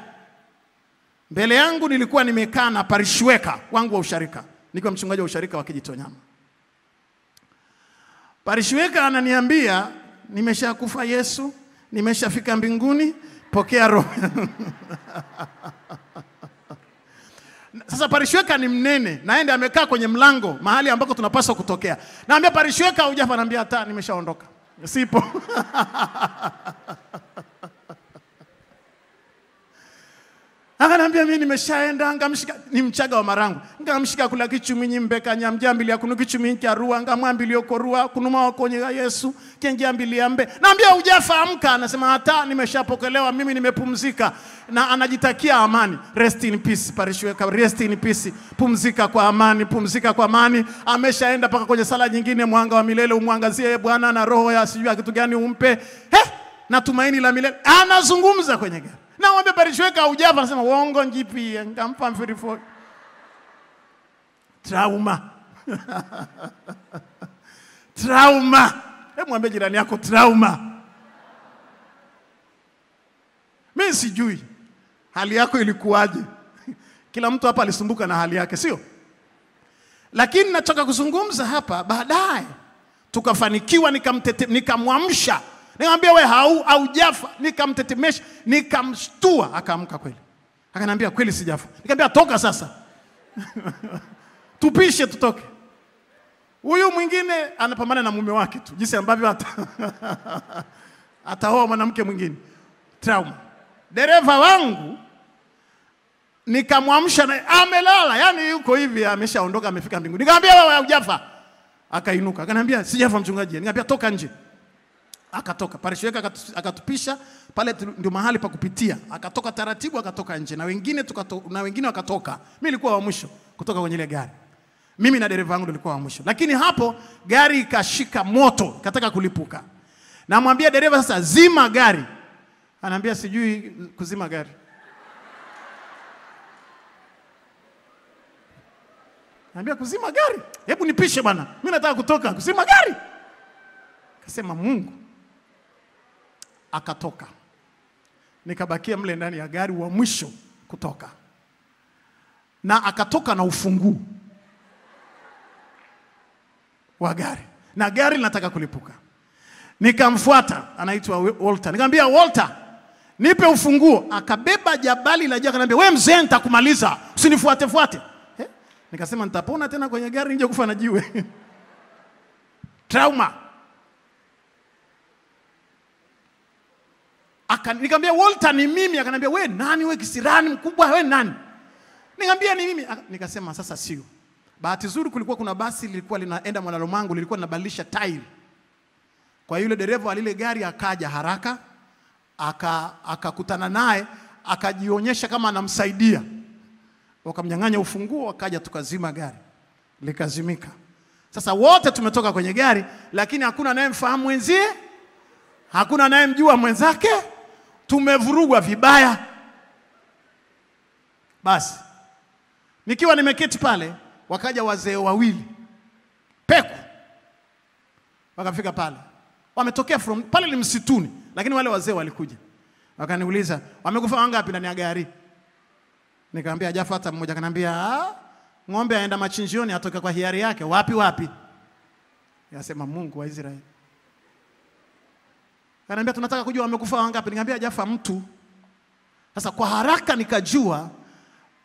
mbele yangu nilikuwa nimekaa na parishweka wangu wa usharika. Nilikuwa mchungaji wa usharika wa Kijitonyama. Parishweka ananiambia, nimeshakufa Yesu, nimeshafika mbinguni, pokea roho. Sasa parishweka ni mnene, naende amekaa kwenye mlango mahali ambako tunapaswa kutokea. Naambia parishweka hujafa, ananiambia hata nimeshaondoka. Sipo. Akaniambia mimi nimeshaenda, ngamshika ni Mchaga wa Marangu. Ngamshika kula kichuminyi mbeka nyamjambili ya kunu kichuminyi kya ruwa, ngamwambili yoko ruwa, kunuma wakonye ya Yesu, kengiambili ya mbe. Naambia hujafa amka, anasema hata nimeshapokelewa, mimi nimepumzika. Na anajitakia amani. Rest in peace, parishweka, rest in peace. Pumzika kwa amani, pumzika kwa amani. Ameshaenda paka kwenye sala nyingine, mwanga wa milele umwangazie Bwana na roho ya sijui kitu gani umpe. Na tumaini la milele. Anazungumza kwenye gari. Na wambe parishweka hujafa, anasema uongo njipie, ngampa mfirifo. Trauma. Trauma. Hebu mwambie jirani yako trauma. Mimi sijui hali yako ilikuwaje. Kila mtu hapa alisumbuka na hali yake, sio? Lakini nataka kuzungumza hapa baadaye tukafanikiwa, nikamwamsha. Nikamwambia wewe haujafa, nikamtetemesha, nikamshtua, akaamka kweli. Akaniambia kweli sijafa. Nikamwambia toka sasa. Tupishe tutoke. Huyu mwingine anapambana na mume wake tu, jinsi ambavyo ataoa mwanamke mwingine. Trauma. Dereva wangu nikamwamsha na amelala, yani yuko hivi ameshaondoka amefika mbinguni. Nikamwambia wewe haujafa. Akainuka. Akaniambia sijafa mchungaji. Nikamwambia toka nje. Akatoka. Parishweka akatupisha pale, ndio mahali pa kupitia. Akatoka taratibu, akatoka nje na wengine wakatoka. Mimi nilikuwa wa mwisho kutoka kwenye ile gari. Mimi na dereva wangu nilikuwa wa mwisho. Lakini hapo gari ikashika moto, ikataka kulipuka. Namwambia dereva sasa zima gari. Ananiambia sijui kuzima gari. Ananiambia kuzima gari? Hebu nipishe bwana. Mimi nataka kutoka, kuzima gari. Akasema Mungu. Akatoka. Nikabakia mle ndani ya gari wa mwisho kutoka. Na akatoka na ufunguo wa gari. Na gari linataka kulipuka. Nikamfuata, anaitwa Walter. Nikamwambia Walter, nipe ufunguo. Akabeba jabali la jaka, akaniambia wewe mzee nitakumaliza, usinifuate fuate. Nikasema nitapona tena kwenye gari nje kufa na jiwe. Trauma. Nikamwambia Walter ni mimi, akaniambia wewe nani, wewe kisirani mkubwa, wewe nani? Nikamwambia ni mimi. Nikasema sasa sio. Bahati nzuri kulikuwa kuna basi lilikuwa linaenda Mwanalomangu, lilikuwa linabadilisha tairi. Kwa yule dereva wa lile gari akaja haraka, akakutana naye, akajionyesha kama anamsaidia. Wakamnyang'anya ufunguo, akaja tukazima gari. Likazimika. Sasa wote tumetoka kwenye gari, lakini hakuna anayemfahamu mwenzie, hakuna anayemjua mwenzake. Tumevurugwa vibaya. Basi nikiwa nimeketi pale, wakaja wazee wawili peku, wakafika pale. Wametokea from pale ni msituni, lakini wale wazee walikuja. Wakaniuliza, wamekufa wangapi ndani ya gari? Nikamwambia hajafa hata mmoja. Akaniambia ng'ombe aenda machinjioni atoka kwa hiari yake. Wapi? Yasema Mungu wa Israeli. Akaniambia tunataka kujua wamekufa wangapi. Nikamwambia hajafa mtu. Sasa kwa haraka nikajua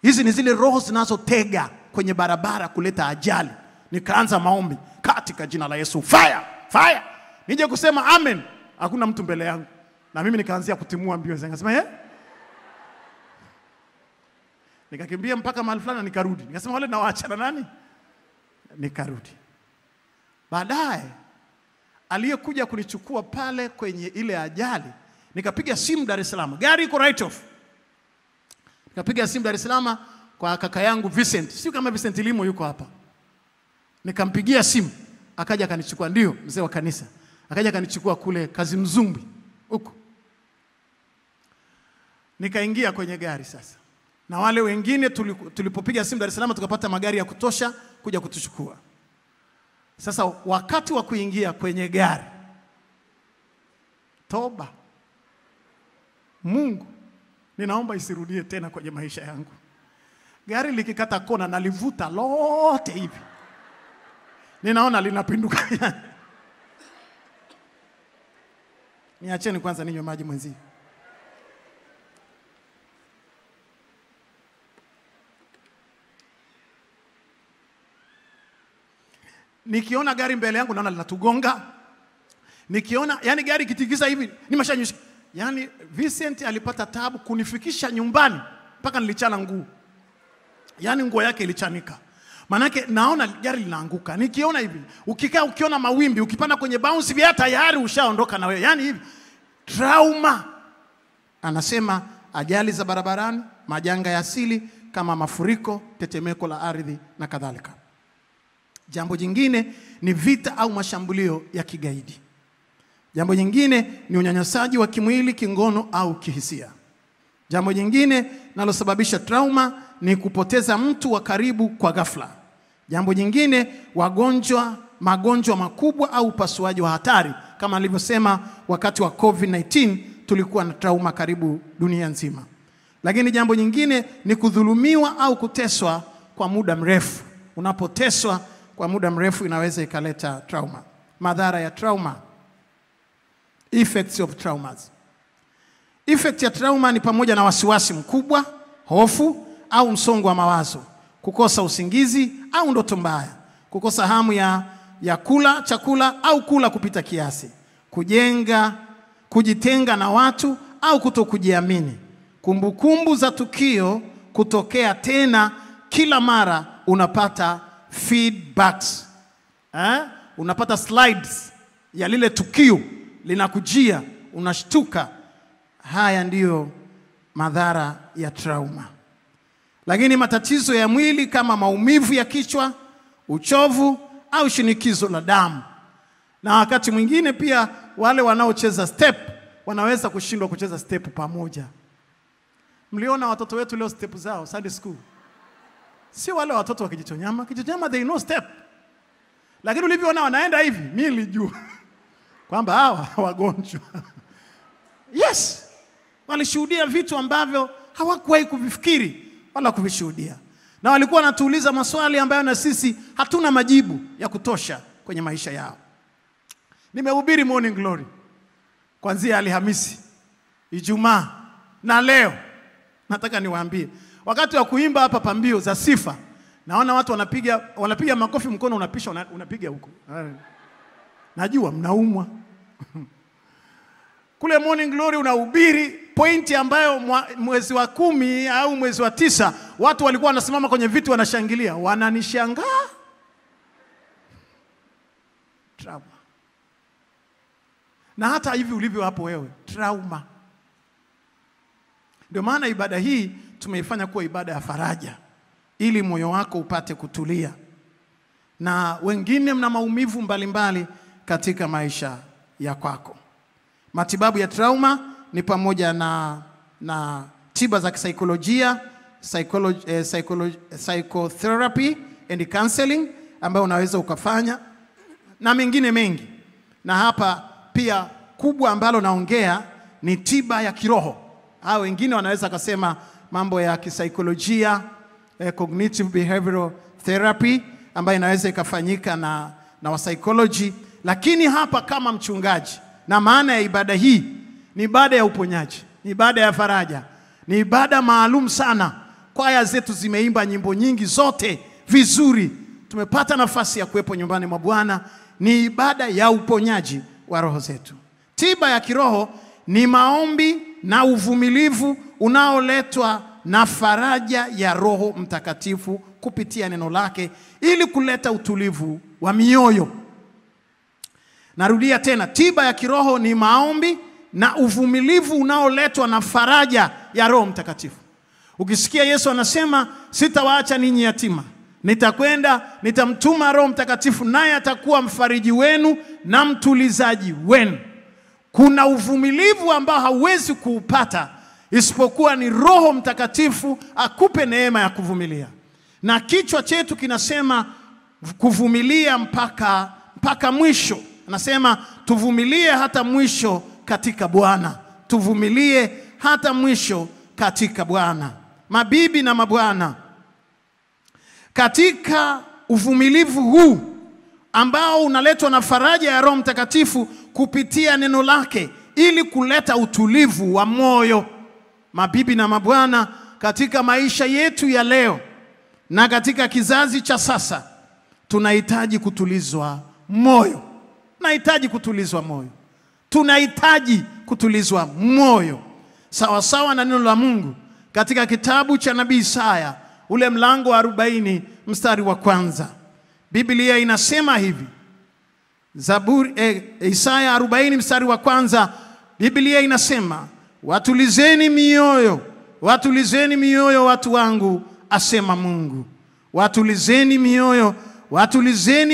hizi ni zile roho zinazotega kwenye barabara kuleta ajali. Nikaanza maombi katika jina la Yesu. Fire. Nije kusema amen, hakuna mtu mbele yangu. Na mimi nikaanzia kutimua mbio zangu. Nikasema nikakimbia mpaka mahali fulani nikarudi. Nikasema wale nawaachana nani? Nikarudi. Baadaye aliyekuja kunichukua pale kwenye ile ajali, nikapiga simu Dar es Salaam. Gari iko right off. Nikapiga simu Dar es Salaam kwa kaka yangu Vincent. Sio kama Vincent Limo yuko hapa. Nikampigia simu, akaja akanichukua, ndio mzee wa kanisa. Akaja akanichukua kule Kazimzumbi huko. Nikaingia kwenye gari sasa. Na wale wengine tulipopiga simu Dar es Salaam tukapata magari ya kutosha kuja kutuchukua. Sasa wakati wa kuingia kwenye gari, toba. Mungu, ninaomba isirudie tena kwenye maisha yangu. Gari likikata kona nalivuta lote hivi. Ninaona linapinduka. Niacheni kwanza ninywe maji mwenzi. Nikiona gari mbele yangu naona linatugonga. Nikiona yani gari kitikisa hivi nimeshanyusha. Yani Vincent alipata taabu kunifikisha nyumbani mpaka nilichana nguo. Yaani nguo yake ilichanika. Manake naona gari linaanguka. Nikiona hivi, ukiona mawimbi, ukipanda kwenye bounce vya tayari ushaondoka na wewe. Yaani hivi trauma. Anasema ajali za barabarani, majanga ya asili kama mafuriko, tetemeko la ardhi na kadhalika. Jambo jingine ni vita au mashambulio ya kigaidi. Jambo jingine ni unyanyasaji wa kimwili, kingono au kihisia. Jambo jingine linalosababisha trauma ni kupoteza mtu wa karibu kwa ghafla. Jambo jingine magonjwa makubwa au upasuaji wa hatari. Kama alivyosema wakati wa COVID-19 tulikuwa na trauma karibu dunia nzima. Lakini jambo nyingine ni kudhulumiwa au kuteswa kwa muda mrefu. Unapoteswa kwa muda mrefu inaweza ikaleta trauma. Madhara ya trauma. Effects of traumas. Effect ya trauma ni pamoja na wasiwasi mkubwa, hofu au msongo wa mawazo, kukosa usingizi au ndoto mbaya, kukosa hamu ya kula chakula au kula kupita kiasi, kujitenga na watu au kutokujiamini, kumbukumbu za tukio kutokea tena kila mara unapata feedbacks. Unapata slides ya lile tukio linakujia, unashtuka. Haya ndiyo madhara ya trauma. Lakini matatizo ya mwili kama maumivu ya kichwa, uchovu au shinikizo la damu. Na wakati mwingine pia wale wanaocheza step wanaweza kushindwa kucheza step pamoja. Mliona watoto wetu leo step zao Sunday school? Si wale watoto wa Kijitonyama. Kijitonyama they know step. Lakini ulivyoona wanaenda hivi, mimi nilijua kwamba hawa wagonjwa. Yes. Walishuhudia vitu ambavyo hawakuwahi kuvifikiri wala kuvishuhudia. Na walikuwa wanatuuliza maswali ambayo na sisi hatuna majibu ya kutosha kwenye maisha yao. Nimehubiri Morning Glory kuanzia Alhamisi, Ijumaa na leo. Nataka niwaambie, wakati wa kuimba hapa pambio za sifa, naona watu wanapiga makofi, mkono unapisha, unapiga huko. Najua mnaumwa. Kule Morning Glory unahubiri pointi ambayo mwezi wa 10 au mwezi wa 9 watu walikuwa wanasimama kwenye viti wanashangilia. Wananishangaa. Trauma. Na hata hivi ulivyo hapo wewe, trauma. Ndio maana ibada hii tumeifanya kuwa ibada ya faraja, ili moyo wako upate kutulia. Na wengine mna maumivu mbalimbali katika maisha ya kwako. Matibabu ya trauma ni pamoja na tiba za kisaikolojia, psychotherapy and counseling ambayo unaweza ukafanya, na mengine mengi. Na hapa pia kubwa ambalo naongea ni tiba ya kiroho. Hao wengine wanaweza kusema mambo ya kisaikolojia, cognitive behavioral therapy ambayo inaweza ikafanyika na wa psychology. Lakini hapa kama mchungaji, na maana ya ibada hii ni ibada ya uponyaji, ni ibada ya faraja, ni ibada maalum sana. Kwaya zetu zimeimba nyimbo nyingi zote vizuri. Tumepata nafasi ya kuwepo nyumbani mwa Bwana. Ni ibada ya uponyaji wa roho zetu. Tiba ya kiroho ni maombi na uvumilivu unaoletwa na faraja ya Roho Mtakatifu kupitia neno lake, ili kuleta utulivu wa mioyo. Narudia tena, tiba ya kiroho ni maombi na uvumilivu unaoletwa na faraja ya Roho Mtakatifu. Ukisikia Yesu anasema sitawaacha ninyi yatima, nitamtuma Roho Mtakatifu naye atakuwa mfariji wenu na mtulizaji wenu. Kuna uvumilivu ambao hauwezi kuupata isipokuwa ni Roho Mtakatifu akupe neema ya kuvumilia. Na kichwa chetu kinasema kuvumilia mpaka mwisho. Anasema tuvumilie hata mwisho katika Bwana. Tuvumilie hata mwisho katika Bwana. Mabibi na mabwana, katika uvumilivu huu ambao unaletwa na faraja ya Roho Mtakatifu kupitia neno lake, ili kuleta utulivu wa moyo. Mabibi na mabwana, katika maisha yetu ya leo na katika kizazi cha sasa, tunahitaji kutulizwa moyo. Tunahitaji kutulizwa moyo. Sawa sawa na neno la Mungu katika kitabu cha nabii Isaya ule mlango wa 40 mstari wa kwanza. Biblia inasema hivi. Isaya 40 mstari wa kwanza, Biblia inasema, watulizeni mioyo watu wangu, asema Mungu. Watulizeni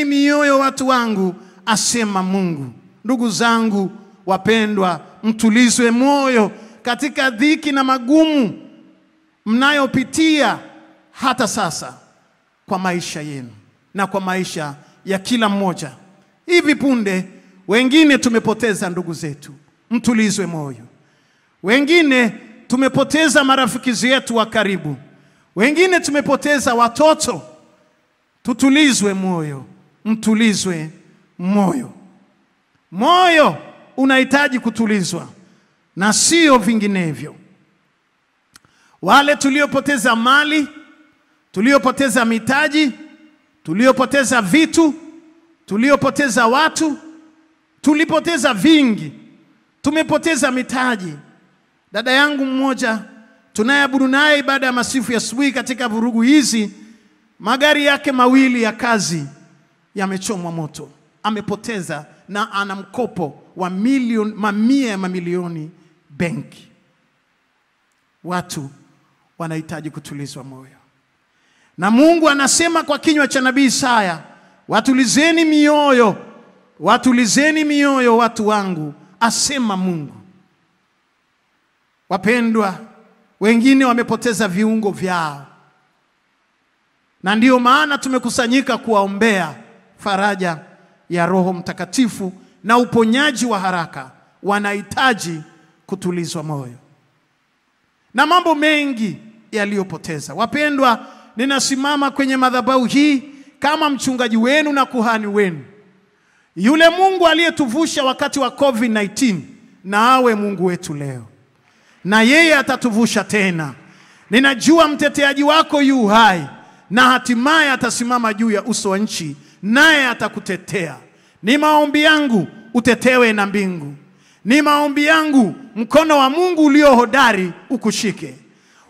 mioyo watu wangu, asema Mungu. Ndugu zangu wapendwa, mtulizwe moyo katika dhiki na magumu mnayopitia hata sasa kwa maisha yenu na kwa maisha ya kila mmoja. Hivi punde wengine tumepoteza ndugu zetu, mtulizwe moyo. Wengine tumepoteza marafiki zetu wa karibu. Wengine tumepoteza watoto. Tutulizwe moyo, mtulizwe moyo. Moyo unahitaji kutulizwa na sio vinginevyo. Wale tuliopoteza mali, tuliopoteza mitaji, tuliopoteza vitu, tuliopoteza watu, tulipoteza vingi, tumepoteza mitaji. Dada yangu mmoja tunayeabudu naye ibada ya masifu ya asubuhi, katika vurugu hizi magari yake mawili ya kazi yamechomwa moto. Amepoteza na ana mkopo wa mamia ya mamilioni benki. Watu wanahitaji kutulizwa moyo. Na Mungu anasema kwa kinywa cha nabii Isaya, watulizeni mioyo watu wangu, asema Mungu. Wapendwa, wengine wamepoteza viungo vyao, na ndiyo maana tumekusanyika kuwaombea faraja ya Roho Mtakatifu na uponyaji wa haraka. Wanahitaji kutulizwa moyo na mambo mengi yaliyopoteza. Wapendwa, ninasimama kwenye madhabahu hii kama mchungaji wenu na kuhani wenu. Yule Mungu aliyetuvusha wakati wa COVID-19 na awe Mungu wetu leo, na yeye atatuvusha tena. Ninajua mteteaji wako yu hai na hatimaye atasimama juu ya uso wa nchi, naye atakutetea. Ni maombi yangu utetewe na mbingu. Ni maombi yangu mkono wa Mungu ulio hodari ukushike.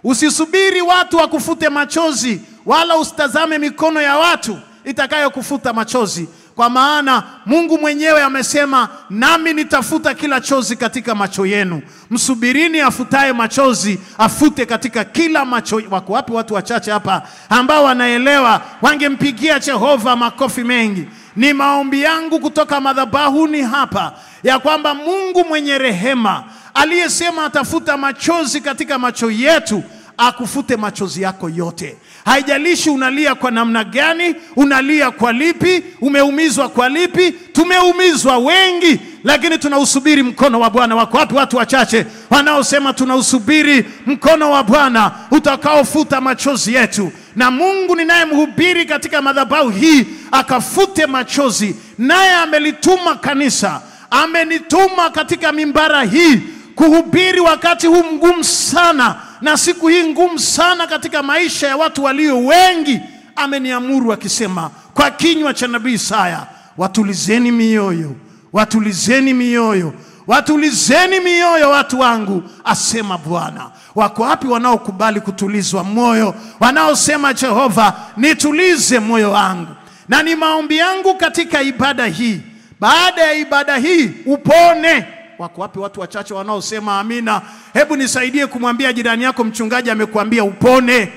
Usisubiri watu wakufute machozi, wala usitazame mikono ya watu itakayokufuta machozi, kwa maana Mungu mwenyewe amesema, nami nitafuta kila chozi katika macho yenu. Msubirini afutaye machozi, afute katika kila macho. Wako wapi watu wachache hapa ambao wanaelewa, wangempigia Jehova makofi mengi? Ni maombi yangu kutoka madhabahuni hapa ya kwamba Mungu mwenye rehema aliyesema atafuta machozi katika macho yetu, akufute machozi yako yote. Haijalishi unalia kwa namna gani, unalia kwa lipi, umeumizwa kwa lipi. Tumeumizwa wengi, lakini tunausubiri mkono wa Bwana. Wako wapi watu wachache wanaosema tunausubiri mkono wa Bwana utakaofuta machozi yetu? Na Mungu ninayemhubiri katika madhabahu hii akafute machozi, naye amelituma kanisa, amenituma katika mimbara hii kuhubiri wakati huu mgumu sana na siku hii ngumu sana katika maisha ya watu walio wengi. Ameniamuru akisema kwa kinywa cha nabii Isaya, watulizeni mioyo watu wangu, asema Bwana. Wako wapi wanaokubali kutulizwa moyo, wanaosema Jehova nitulize moyo wangu? Na ni maombi yangu katika ibada hii, baada ya ibada hii upone. Wako wapi watu wachache wanaosema amina? Hebu nisaidie kumwambia jirani yako, mchungaji amekuambia upone.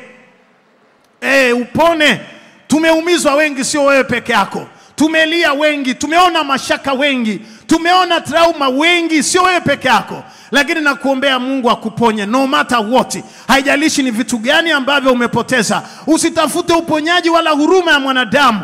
Upone. Tumeumizwa wengi, sio wewe peke yako. Tumelia wengi, tumeona mashaka wengi, tumeona trauma wengi, sio wewe peke yako. Lakini nakuombea Mungu akuponye no matter what. Haijalishi ni vitu gani ambavyo umepoteza. Usitafute uponyaji wala huruma ya mwanadamu.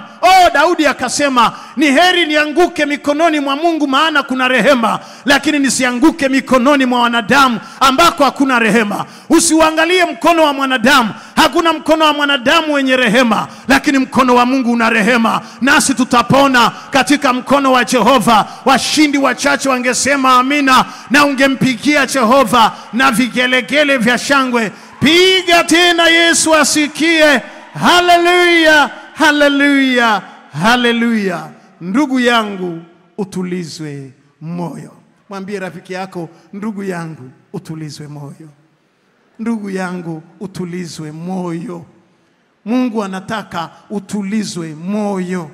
Daudi akasema, ni heri nianguke mikononi mwa Mungu maana kuna rehema, lakini nisianguke mikononi mwa wanadamu ambako hakuna rehema. Usiuangalie mkono wa mwanadamu. Hakuna mkono wa mwanadamu wenye rehema, lakini mkono wa Mungu una rehema. Nasi tutapona katika mkono wa Jehova. Washindi wachache wangesema amina, na ungempigia Jehova na vigelegele vya shangwe. Piga tena, Yesu asikie. Haleluya, haleluya, haleluya. Ndugu yangu utulizwe moyo. Mwambie rafiki yako, ndugu yangu utulizwe moyo. Ndugu yangu, utulizwe moyo. Mungu anataka utulizwe moyo.